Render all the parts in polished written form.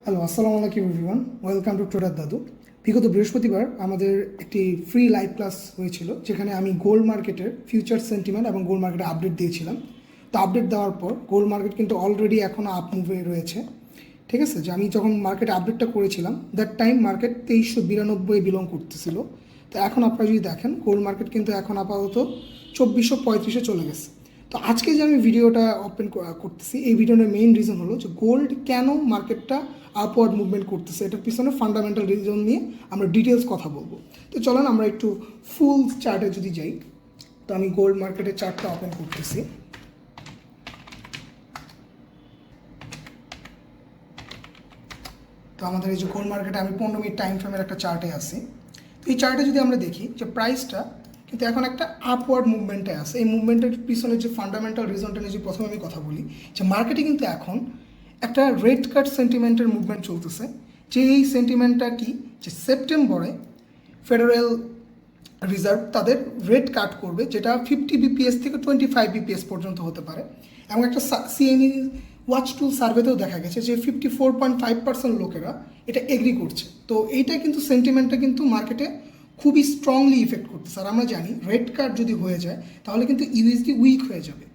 Hello, আসসালামু আলাইকুম everyone. Welcome to tedder দাদু। বিগত বৃহস্পতিবার আমাদের একটি ফ্রি লাইভ ক্লাস হয়েছিল, যেখানে আমি গোল্ড মার্কেটের ফিউচার সেন্টিমেন্ট এবং গোল্ড মার্কেটের আপডেট দিয়েছিলাম। তো আপডেট দেওয়ার পর গোল্ড মার্কেট কিন্তু অলরেডি এখনও আপ মুভে রয়েছে। ঠিক আছে, যে আমি যখন মার্কেটে আপডেটটা করেছিলাম দ্যাট টাইম মার্কেট 2392 বিলং করতেছিল। তো এখন আপনারা যদি দেখেন গোল্ড মার্কেট কিন্তু এখন আপাতত 2435-এ চলে গেছে। তো আজকে যে আমি ভিডিওটা ওপেন করতেছি, এই ভিডিওর মেইন রিজন হলো যে গোল্ড কেন মার্কেটটা আপওয়ার্ড মুভমেন্ট করতেছে, এটার পিছনে ফান্ডামেন্টাল রিজন নিয়ে আমরা ডিটেলস কথা বলবো। তো চলেন আমরা একটু ফুল চার্টে যদি যাই। তো আমি গোল্ড মার্কেটের চার্টটা ওপেন করতেছি। তো আমাদের এই যে গোল্ড মার্কেটে আমি 15 মিনিট টাইম ফ্রেমের একটা চার্টে আছি। তো এই চার্টে যদি আমরা দেখি যে প্রাইসটা কিন্তু এখন একটা আপওয়ার্ড মুভমেন্টে আছে। এই মুভমেন্টের পিছনে যে ফান্ডামেন্টাল রিজনটা নিয়ে যে প্রথমে আমি কথা বলি, যে মার্কেটে কিন্তু এখন একটা রেড কাট সেন্টিমেন্টের মুভমেন্ট চলতেছে। যে এই সেন্টিমেন্টটা কি, যে সেপ্টেম্বরে ফেডারেল রিজার্ভ তাদের রেট কাট করবে, যেটা 50 বিপিএস থেকে 25 বিপিএস পর্যন্ত হতে পারে। এবং একটা সিএমই ওয়াচ টুল সার্ভেতেও দেখা গেছে যে 54.5% লোকেরা এটা এগ্রি করছে। তো এইটা কিন্তু সেন্টিমেন্টটা কিন্তু মার্কেটে খুবই স্ট্রংলি ইফেক্ট করতেছে। আর আমরা জানি রেড কার্ড যদি হয়ে যায় তাহলে কিন্তু ইউএসডি উইক হয়ে যাবে।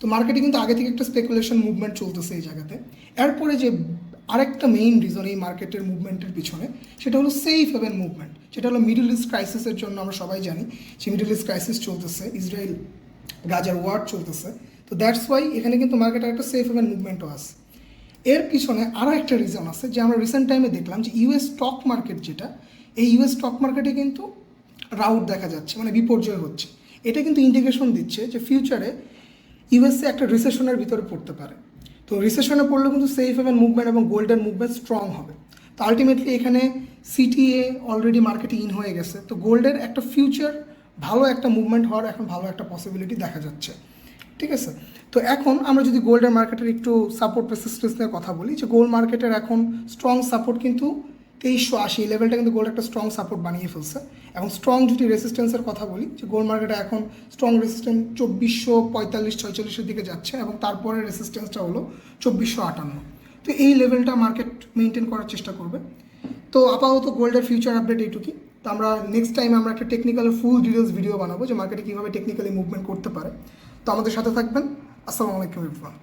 তো মার্কেটে কিন্তু আগে থেকে একটা স্পেকুলেশন মুভমেন্ট চলতেছে এই জায়গাতে। এরপরে যে আরেকটা মেইন রিজন এই মার্কেটের মুভমেন্টের পিছনে, সেটা হলো সেফ হেভেন মুভমেন্ট, যেটা হলো মিডল ইস্ট ক্রাইসিসের জন্য। আমরা সবাই জানি যে মিডল ইস্ট ক্রাইসিস চলতেছে, ইসরায়েল গাজার ওয়ার চলতেছে। তো দ্যাটস ওয়াই এখানে কিন্তু মার্কেটে একটা সেফ হেভেন মুভমেন্টও আছে। এর পিছনে আরও একটা রিজন আছে, যে আমরা রিসেন্ট টাইমে দেখলাম যে ইউএস স্টক মার্কেট, যেটা এই ইউএস স্টক মার্কেটে কিন্তু রাউট দেখা যাচ্ছে, মানে বিপর্যয় হচ্ছে। এটা কিন্তু ইন্ডিকেশন দিচ্ছে যে ফিউচারে ইউএসএ একটা রিসেশনের ভিতরে পড়তে পারে। তো রিসেশনে পড়লে কিন্তু সেফ হেভেন মুভমেন্ট এবং গোল্ডের মুভমেন্ট স্ট্রং হবে। তো আলটিমেটলি এখানে সিটিএ অলরেডি মার্কেটে ইন হয়ে গেছে। তো গোল্ডের একটা ফিউচার ভালো একটা মুভমেন্ট হওয়ার এখন ভালো একটা পসিবিলিটি দেখা যাচ্ছে। ঠিক আছে, তো এখন আমরা যদি গোল্ডের মার্কেটের একটু সাপোর্ট রেসিস্টেন্স নিয়ে কথা বলি, যে গোল্ড মার্কেটের এখন স্ট্রং সাপোর্ট কিন্তু 2380 লেভেলটা কিন্তু গোল্ড একটা স্ট্রং সাপোর্ট বানিয়ে ফেলছে। এবং স্ট্রং যদি রেসিস্টেন্সের কথা বলি, যে গোল্ড মার্কেটে এখন স্ট্রং রেসিস্টেন্স 2445-46-এর দিকে যাচ্ছে, এবং তারপরে রেসিস্টেন্সটা হলো 2458। তো এই লেভেলটা মার্কেট মেনটেন করার চেষ্টা করবে। তো আপাতত গোল্ডের ফিউচার আপডেট এইটুকুই। তো আমরা নেক্সট টাইম আমরা একটা টেকনিক্যাল ফুল ডিটেলস ভিডিও বানাবো, যে মার্কেটে কীভাবে টেকনিক্যালি মুভমেন্ট করতে পারে। তো আমাদের সাথে থাকবেন। আসসালামু আলাইকুম এভরিওয়ান।